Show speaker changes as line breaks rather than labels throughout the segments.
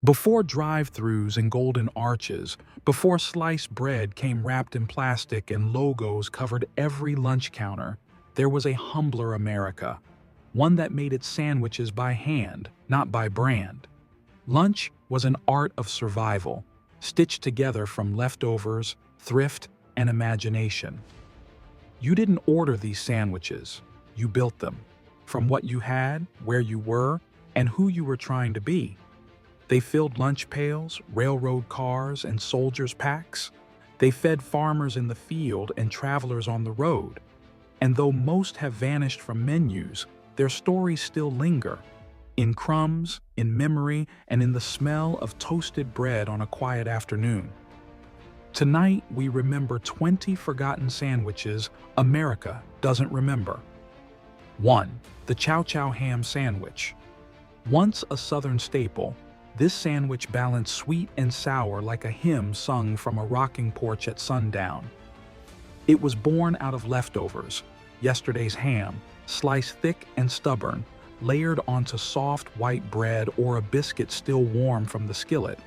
Before drive-thrus and golden arches, before sliced bread came wrapped in plastic and logos covered every lunch counter, there was a humbler America, one that made its sandwiches by hand, not by brand. Lunch was an art of survival, stitched together from leftovers, thrift, and imagination. You didn't order these sandwiches, you built them, from what you had, where you were, and who you were trying to be. They filled lunch pails, railroad cars, and soldiers' packs. They fed farmers in the field and travelers on the road. And though most have vanished from menus, their stories still linger. In crumbs, in memory, and in the smell of toasted bread on a quiet afternoon. Tonight, we remember 20 forgotten sandwiches America doesn't remember. 1. The Chow Chow ham sandwich. Once a Southern staple, this sandwich balanced sweet and sour like a hymn sung from a rocking porch at sundown. It was born out of leftovers, yesterday's ham, sliced thick and stubborn, layered onto soft white bread or a biscuit still warm from the skillet.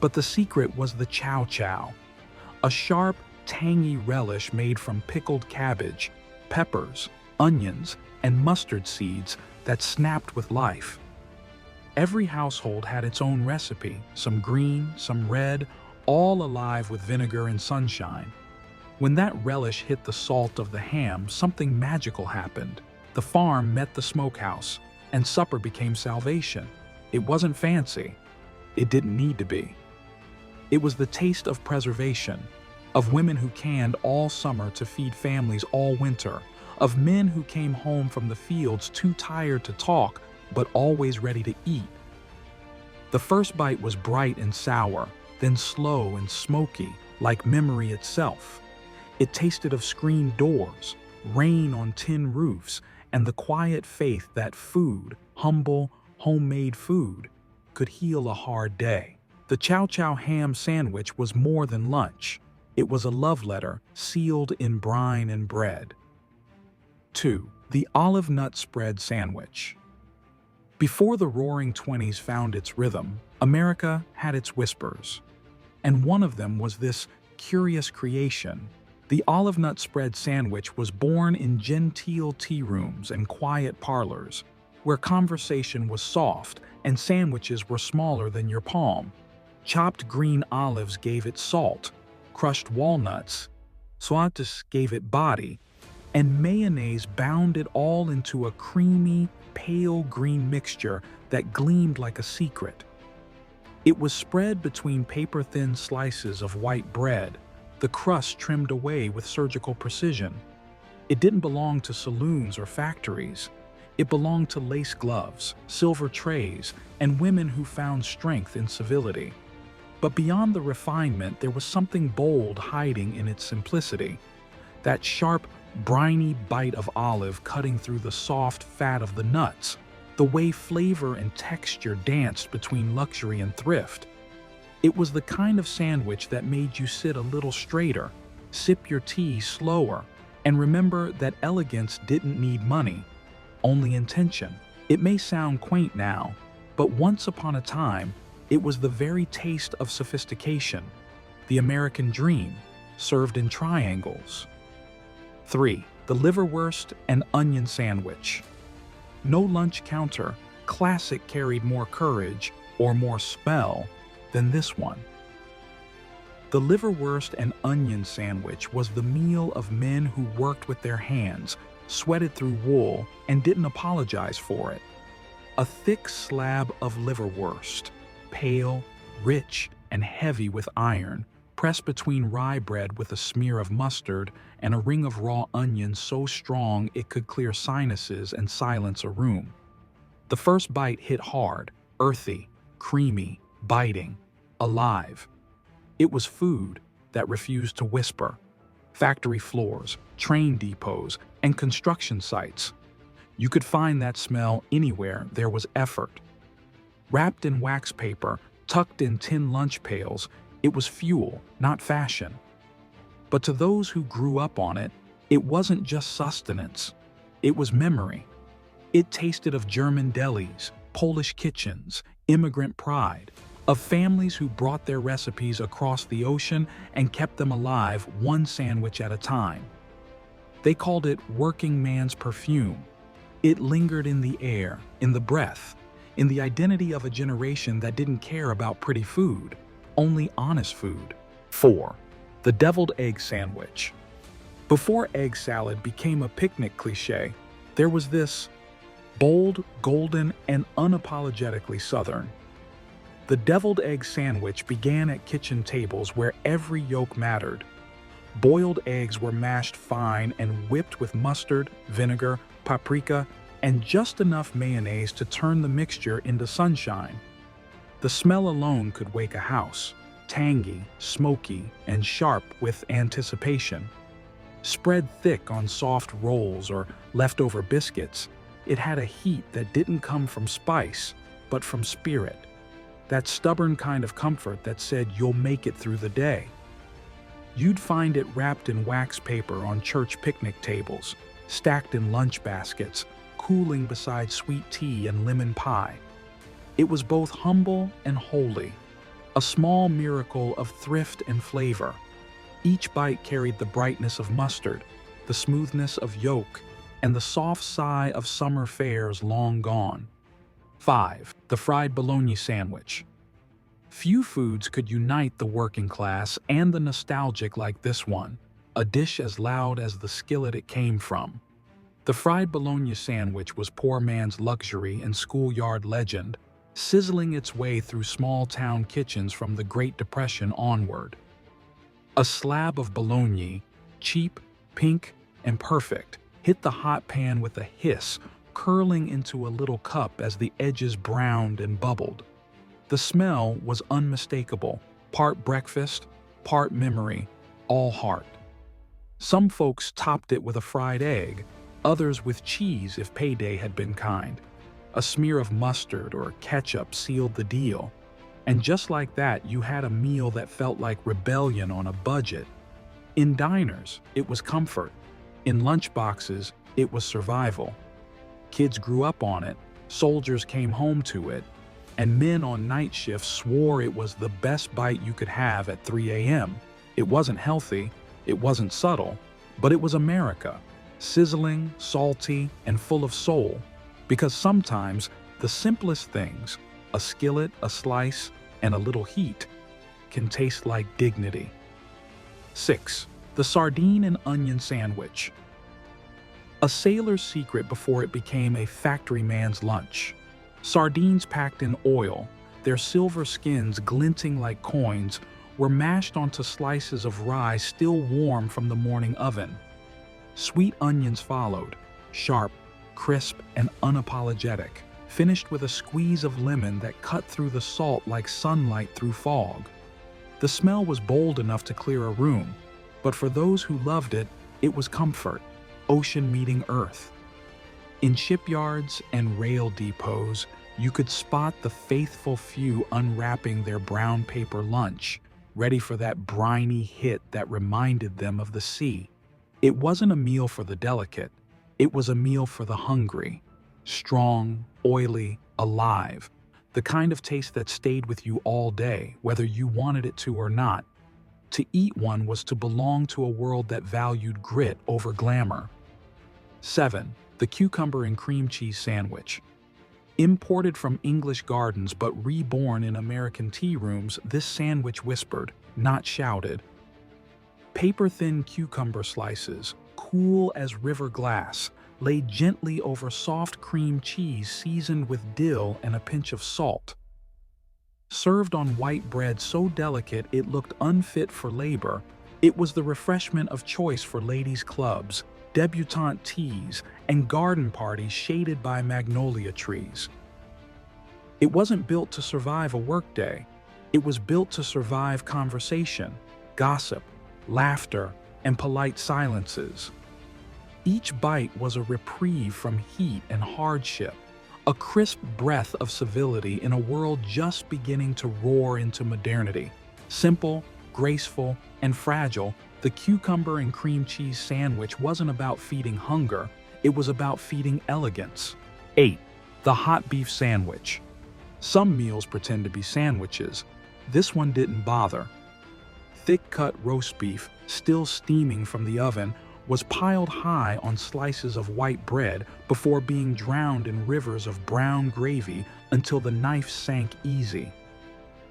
But the secret was the chow chow, a sharp, tangy relish made from pickled cabbage, peppers, onions, and mustard seeds that snapped with life. Every household had its own recipe, some green, some red, all alive with vinegar and sunshine. When that relish hit the salt of the ham, something magical happened. The farm met the smokehouse, and supper became salvation. It wasn't fancy. It didn't need to be. It was the taste of preservation, of women who canned all summer to feed families all winter, of men who came home from the fields too tired to talk, but always ready to eat. The first bite was bright and sour, then slow and smoky, like memory itself. It tasted of screened doors, rain on tin roofs, and the quiet faith that food, humble, homemade food, could heal a hard day. The Chow Chow ham sandwich was more than lunch. It was a love letter sealed in brine and bread. 2. The olive nut spread sandwich. Before the Roaring Twenties found its rhythm, America had its whispers. And one of them was this curious creation. The olive nut spread sandwich was born in genteel tea rooms and quiet parlors, where conversation was soft and sandwiches were smaller than your palm. Chopped green olives gave it salt, crushed walnuts, sautés gave it body, and mayonnaise bound it all into a creamy, pale green mixture that gleamed like a secret. It was spread between paper-thin slices of white bread, the crust trimmed away with surgical precision. It didn't belong to saloons or factories. It belonged to lace gloves, silver trays, and women who found strength in civility. But beyond the refinement, there was something bold hiding in its simplicity. That sharp, briny bite of olive cutting through the soft fat of the nuts, the way flavor and texture danced between luxury and thrift. It was the kind of sandwich that made you sit a little straighter, sip your tea slower, and remember that elegance didn't need money, only intention. It may sound quaint now, but once upon a time, it was the very taste of sophistication, the American dream, served in triangles. 3. The liverwurst and onion sandwich. No lunch counter, classic carried more courage or more smell than this one. The liverwurst and onion sandwich was the meal of men who worked with their hands, sweated through wool, and didn't apologize for it. A thick slab of liverwurst, pale, rich, and heavy with iron, pressed between rye bread with a smear of mustard and a ring of raw onions so strong it could clear sinuses and silence a room. The first bite hit hard, earthy, creamy, biting, alive. It was food that refused to whisper. Factory floors, train depots, and construction sites. You could find that smell anywhere there was effort. Wrapped in wax paper, tucked in tin lunch pails, it was fuel, not fashion. But to those who grew up on it, it wasn't just sustenance. It was memory. It tasted of German delis, Polish kitchens, immigrant pride. of families who brought their recipes across the ocean and kept them alive one sandwich at a time. They called it working man's perfume. It lingered in the air, in the breath, in the identity of a generation that didn't care about pretty food, only honest food. 4. The deviled egg sandwich. Before egg salad became a picnic cliché, there was this: bold, golden, and unapologetically Southern. The deviled egg sandwich began at kitchen tables where every yolk mattered. Boiled eggs were mashed fine and whipped with mustard, vinegar, paprika, and just enough mayonnaise to turn the mixture into sunshine. The smell alone could wake a house, tangy, smoky, and sharp with anticipation. Spread thick on soft rolls or leftover biscuits, it had a heat that didn't come from spice, but from spirit. That stubborn kind of comfort that said you'll make it through the day. You'd find it wrapped in wax paper on church picnic tables, stacked in lunch baskets, cooling beside sweet tea and lemon pie. It was both humble and holy, a small miracle of thrift and flavor. Each bite carried the brightness of mustard, the smoothness of yolk, and the soft sigh of summer fares long gone. 5. The fried bologna sandwich. Few foods could unite the working class and the nostalgic like this one, a dish as loud as the skillet it came from. The fried bologna sandwich was poor man's luxury and schoolyard legend, sizzling its way through small-town kitchens from the Great Depression onward. A slab of bologna, cheap, pink, and perfect, hit the hot pan with a hiss, curling into a little cup as the edges browned and bubbled. The smell was unmistakable, part breakfast, part memory, all heart. Some folks topped it with a fried egg, others with cheese if payday had been kind. A smear of mustard or ketchup sealed the deal. And just like that, you had a meal that felt like rebellion on a budget. In diners, it was comfort. In lunchboxes, it was survival. Kids grew up on it, soldiers came home to it, and men on night shifts swore it was the best bite you could have at 3 a.m. It wasn't healthy, it wasn't subtle, but it was America, sizzling, salty, and full of soul. Because sometimes the simplest things, a skillet, a slice, and a little heat, can taste like dignity. 6. The sardine and onion sandwich. A sailor's secret before it became a factory man's lunch. Sardines packed in oil, their silver skins glinting like coins, were mashed onto slices of rye still warm from the morning oven. Sweet onions followed, sharp, crisp, and unapologetic, finished with a squeeze of lemon that cut through the salt like sunlight through fog. The smell was bold enough to clear a room, but for those who loved it, it was comfort. Ocean meeting earth. In shipyards and rail depots, you could spot the faithful few unwrapping their brown paper lunch, ready for that briny hit that reminded them of the sea. It wasn't a meal for the delicate, it was a meal for the hungry. Strong, oily, alive. The kind of taste that stayed with you all day, whether you wanted it to or not. To eat one was to belong to a world that valued grit over glamour. 7. The cucumber and cream cheese sandwich. Imported from English gardens but reborn in American tea rooms, this sandwich whispered, not shouted. Paper-thin cucumber slices, cool as river glass, laid gently over soft cream cheese seasoned with dill and a pinch of salt. Served on white bread so delicate it looked unfit for labor, it was the refreshment of choice for ladies' clubs, debutante teas, and garden parties shaded by magnolia trees. It wasn't built to survive a workday. It was built to survive conversation, gossip, laughter, and polite silences. Each bite was a reprieve from heat and hardship, a crisp breath of civility in a world just beginning to roar into modernity. Simple, graceful, and fragile, the cucumber and cream cheese sandwich wasn't about feeding hunger, it was about feeding elegance. 8. The hot beef sandwich. Some meals pretend to be sandwiches. This one didn't bother. Thick-cut roast beef, still steaming from the oven, was piled high on slices of white bread before being drowned in rivers of brown gravy until the knife sank easy.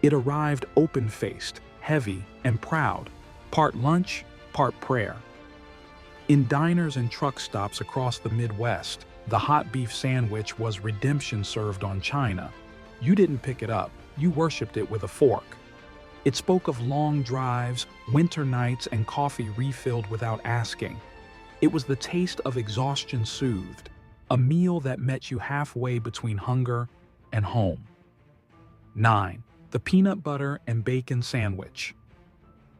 It arrived open-faced, heavy, and proud, part lunch, part prayer. In diners and truck stops across the Midwest, the hot beef sandwich was redemption served on china. You didn't pick it up, you worshipped it with a fork. It spoke of long drives, winter nights, and coffee refilled without asking. It was the taste of exhaustion soothed, a meal that met you halfway between hunger and home. 9. The peanut butter and bacon sandwich.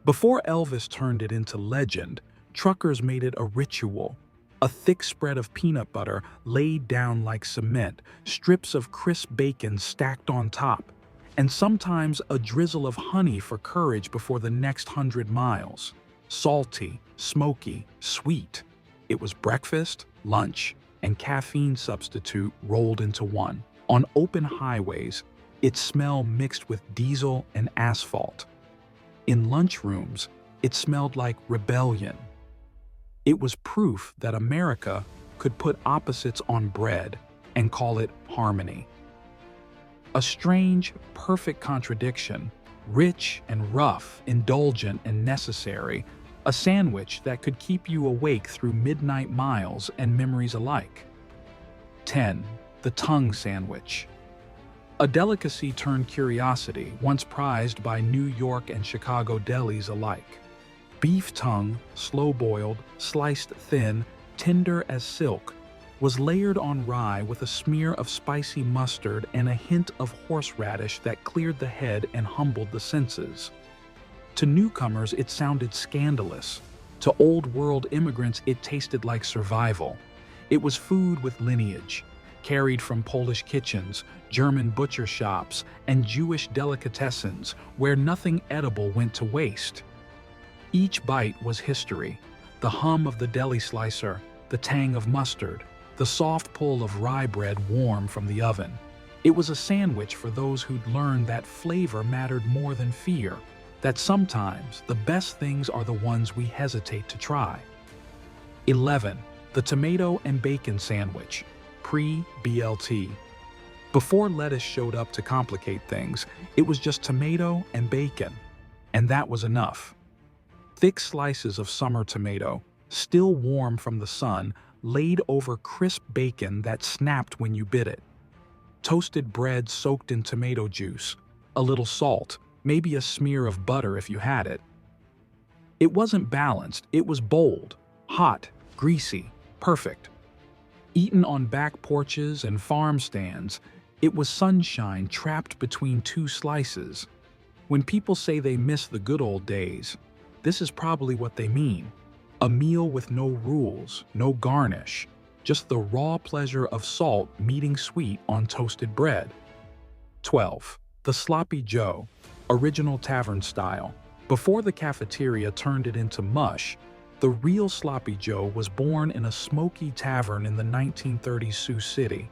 Before Elvis turned it into legend, truckers made it a ritual. A thick spread of peanut butter laid down like cement, strips of crisp bacon stacked on top, and sometimes a drizzle of honey for courage before the next 100 miles. Salty, smoky, sweet. It was breakfast, lunch, and caffeine substitute rolled into one. On open highways, its smell mixed with diesel and asphalt. In lunchrooms, it smelled like rebellion. It was proof that America could put opposites on bread and call it harmony. A strange, perfect contradiction, rich and rough, indulgent and necessary, a sandwich that could keep you awake through midnight miles and memories alike. 10. The tongue sandwich. A delicacy turned curiosity, once prized by New York and Chicago delis alike. Beef tongue, slow-boiled, sliced thin, tender as silk, was layered on rye with a smear of spicy mustard and a hint of horseradish that cleared the head and humbled the senses. To newcomers, it sounded scandalous. To old-world immigrants, it tasted like survival. It was food with lineage, carried from Polish kitchens, German butcher shops, and Jewish delicatessens, where nothing edible went to waste. Each bite was history, the hum of the deli slicer, the tang of mustard, the soft pull of rye bread warm from the oven. It was a sandwich for those who'd learned that flavor mattered more than fear, that sometimes the best things are the ones we hesitate to try. 11. The tomato and bacon sandwich, pre-BLT. Before lettuce showed up to complicate things, it was just tomato and bacon, and that was enough. Thick slices of summer tomato, still warm from the sun, laid over crisp bacon that snapped when you bit it. Toasted bread soaked in tomato juice, a little salt, maybe a smear of butter if you had it. It wasn't balanced, it was bold, hot, greasy, perfect. Eaten on back porches and farm stands, it was sunshine trapped between two slices. When people say they miss the good old days, this is probably what they mean. A meal with no rules, no garnish, just the raw pleasure of salt meeting sweet on toasted bread. 12. The Sloppy Joe, original tavern style. Before the cafeteria turned it into mush, the real Sloppy Joe was born in a smoky tavern in the 1930s Sioux City.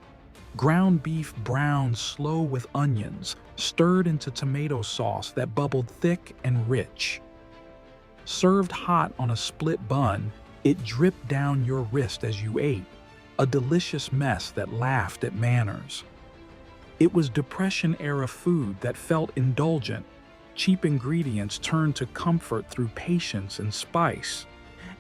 Ground beef browned slow with onions, stirred into tomato sauce that bubbled thick and rich. Served hot on a split bun, it dripped down your wrist as you ate, a delicious mess that laughed at manners. It was Depression-era food that felt indulgent. Cheap ingredients turned to comfort through patience and spice.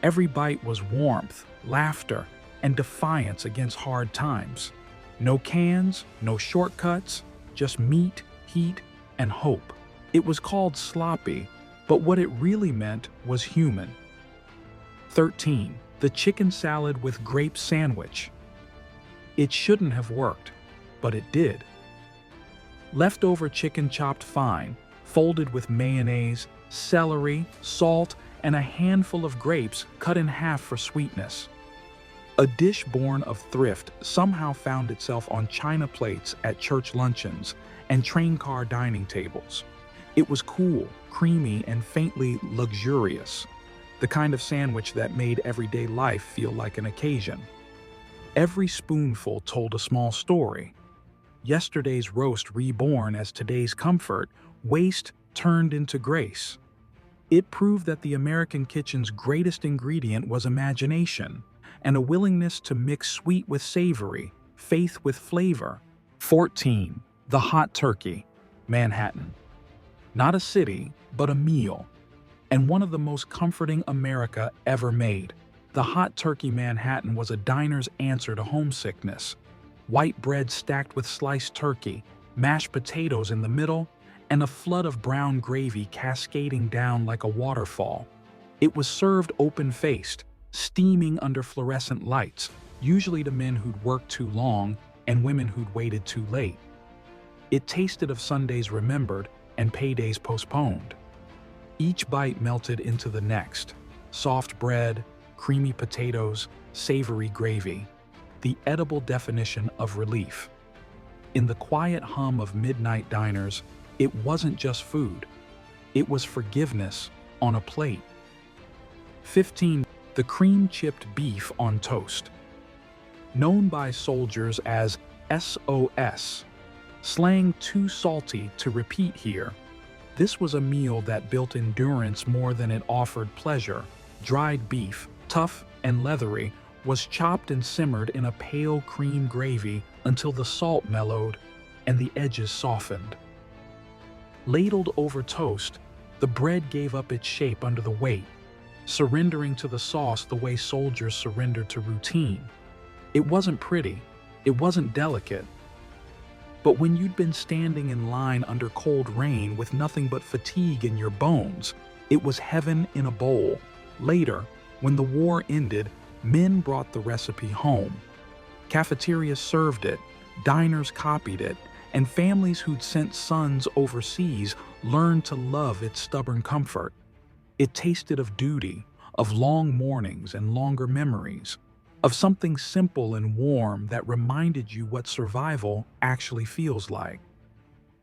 Every bite was warmth, laughter, and defiance against hard times. No cans, no shortcuts, just meat, heat, and hope. It was called sloppy, but what it really meant was human. 13. The chicken salad with grape sandwich. It shouldn't have worked, but it did. Leftover chicken chopped fine, folded with mayonnaise, celery, salt, and a handful of grapes cut in half for sweetness. A dish born of thrift somehow found itself on china plates at church luncheons and train car dining tables. It was cool, creamy, and faintly luxurious, the kind of sandwich that made everyday life feel like an occasion. Every spoonful told a small story. yesterday's roast reborn as today's comfort, waste turned into grace. It proved that the American kitchen's greatest ingredient was imagination and a willingness to mix sweet with savory, faith with flavor. 14. The hot turkey, Manhattan. Not a city, but a meal, and one of the most comforting America ever made. The hot turkey Manhattan was a diner's answer to homesickness. White bread stacked with sliced turkey, mashed potatoes in the middle, and a flood of brown gravy cascading down like a waterfall. It was served open-faced, steaming under fluorescent lights, usually to men who'd worked too long and women who'd waited too late. It tasted of Sundays remembered and paydays postponed. Each bite melted into the next. Soft bread, creamy potatoes, savory gravy. The edible definition of relief. In the quiet hum of midnight diners, it wasn't just food. It was forgiveness on a plate. 15. The cream-chipped beef on toast. Known by soldiers as SOS, slang too salty to repeat here, this was a meal that built endurance more than it offered pleasure. Dried beef, tough and leathery, was chopped and simmered in a pale cream gravy until the salt mellowed and the edges softened. Ladled over toast, the bread gave up its shape under the weight, surrendering to the sauce the way soldiers surrendered to routine. It wasn't pretty, it wasn't delicate, but when you'd been standing in line under cold rain with nothing but fatigue in your bones, it was heaven in a bowl. Later, when the war ended, men brought the recipe home. Cafeterias served it, diners copied it, and families who'd sent sons overseas learned to love its stubborn comfort. It tasted of duty, of long mornings and longer memories, of something simple and warm that reminded you what survival actually feels like.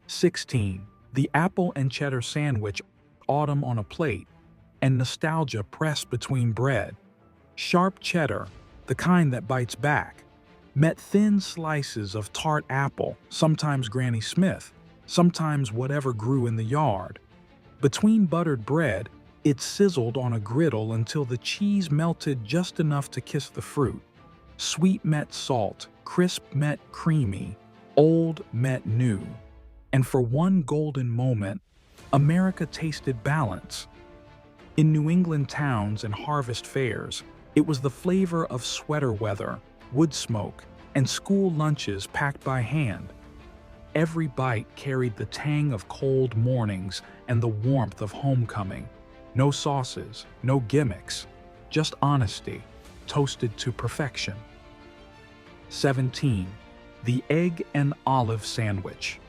16. The apple and cheddar sandwich, autumn on a plate, and nostalgia pressed between bread. Sharp cheddar, the kind that bites back, met thin slices of tart apple, sometimes Granny Smith, sometimes whatever grew in the yard. Between buttered bread, it sizzled on a griddle until the cheese melted just enough to kiss the fruit. Sweet met salt, crisp met creamy, old met new. And for one golden moment, America tasted balance. In New England towns and harvest fairs, it was the flavor of sweater weather, wood smoke, and school lunches packed by hand. Every bite carried the tang of cold mornings and the warmth of homecoming. No sauces, no gimmicks, just honesty, toasted to perfection. 17. The egg and olive sandwich.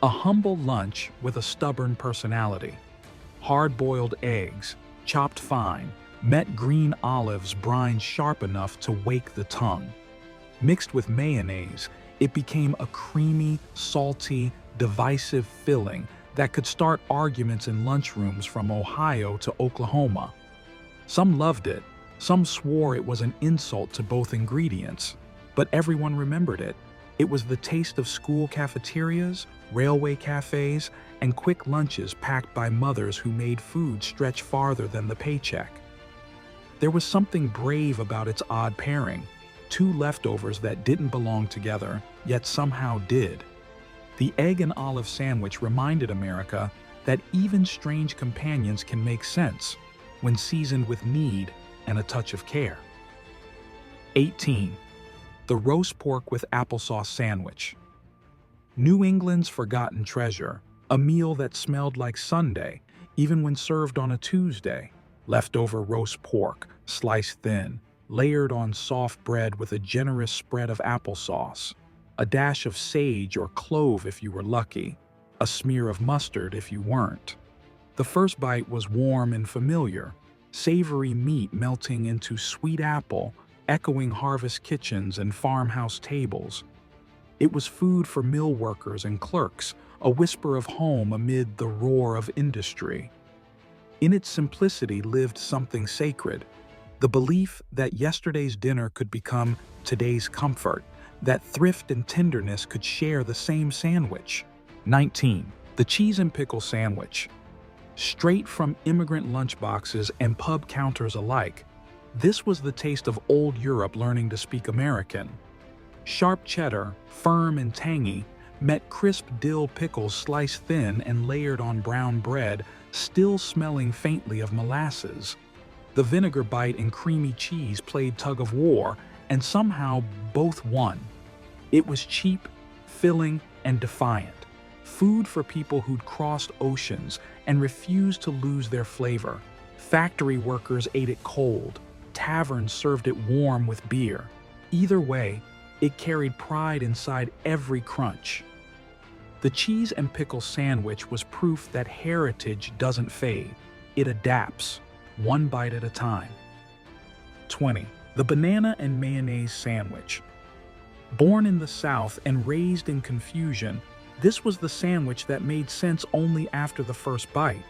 A humble lunch with a stubborn personality. Hard-boiled eggs, chopped fine, met green olives brined sharp enough to wake the tongue. Mixed with mayonnaise, it became a creamy, salty, divisive filling that could start arguments in lunchrooms from Ohio to Oklahoma. Some loved it, some swore it was an insult to both ingredients, but everyone remembered it. It was the taste of school cafeterias, railway cafes, and quick lunches packed by mothers who made food stretch farther than the paycheck. There was something brave about its odd pairing, two leftovers that didn't belong together, yet somehow did. The egg and olive sandwich reminded America that even strange companions can make sense when seasoned with need and a touch of care. 18. The roast pork with applesauce sandwich. New England's forgotten treasure, a meal that smelled like Sunday, even when served on a Tuesday. Leftover roast pork, sliced thin, layered on soft bread with a generous spread of applesauce. A dash of sage or clove if you were lucky, a smear of mustard if you weren't. The first bite was warm and familiar, savory meat melting into sweet apple, echoing harvest kitchens and farmhouse tables. It was food for mill workers and clerks, a whisper of home amid the roar of industry. In its simplicity lived something sacred, the belief that yesterday's dinner could become today's comfort, that thrift and tenderness could share the same sandwich. 19. The cheese and pickle sandwich. Straight from immigrant lunchboxes and pub counters alike, this was the taste of old Europe learning to speak American. Sharp cheddar, firm and tangy, met crisp dill pickles sliced thin and layered on brown bread, still smelling faintly of molasses. The vinegar bite and creamy cheese played tug of war, and somehow both won. It was cheap, filling, and defiant. Food for people who'd crossed oceans and refused to lose their flavor. Factory workers ate it cold. Taverns served it warm with beer. Either way, it carried pride inside every crunch. The cheese and pickle sandwich was proof that heritage doesn't fade. It adapts, one bite at a time. 20. The banana and mayonnaise sandwich. Born in the South and raised in confusion, this was the sandwich that made sense only after the first bite.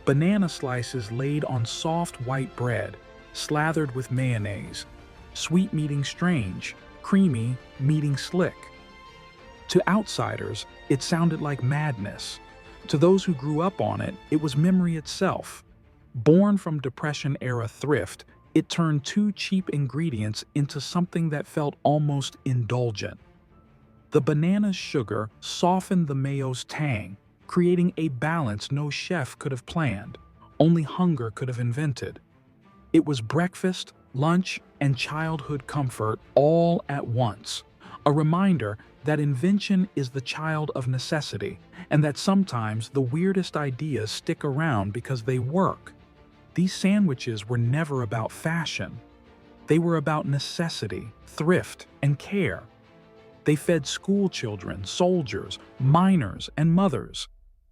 Banana slices laid on soft white bread, slathered with mayonnaise. Sweet meeting strange, creamy meeting slick. To outsiders, it sounded like madness. To those who grew up on it, it was memory itself. Born from Depression-era thrift, it turned two cheap ingredients into something that felt almost indulgent. The banana's sugar softened the mayo's tang, creating a balance no chef could have planned, only hunger could have invented. It was breakfast, lunch, and childhood comfort all at once, a reminder that invention is the child of necessity, and that sometimes the weirdest ideas stick around because they work. These sandwiches were never about fashion. They were about necessity, thrift, and care. They fed school children, soldiers, miners, and mothers.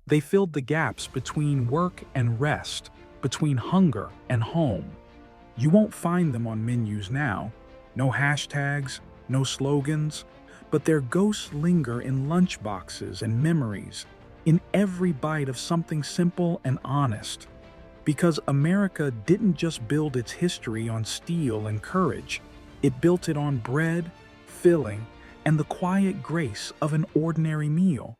They filled the gaps between work and rest, between hunger and home. You won't find them on menus now. No hashtags, no slogans, but their ghosts linger in lunchboxes and memories, in every bite of something simple and honest. Because America didn't just build its history on steel and courage, it built it on bread, filling, and the quiet grace of an ordinary meal.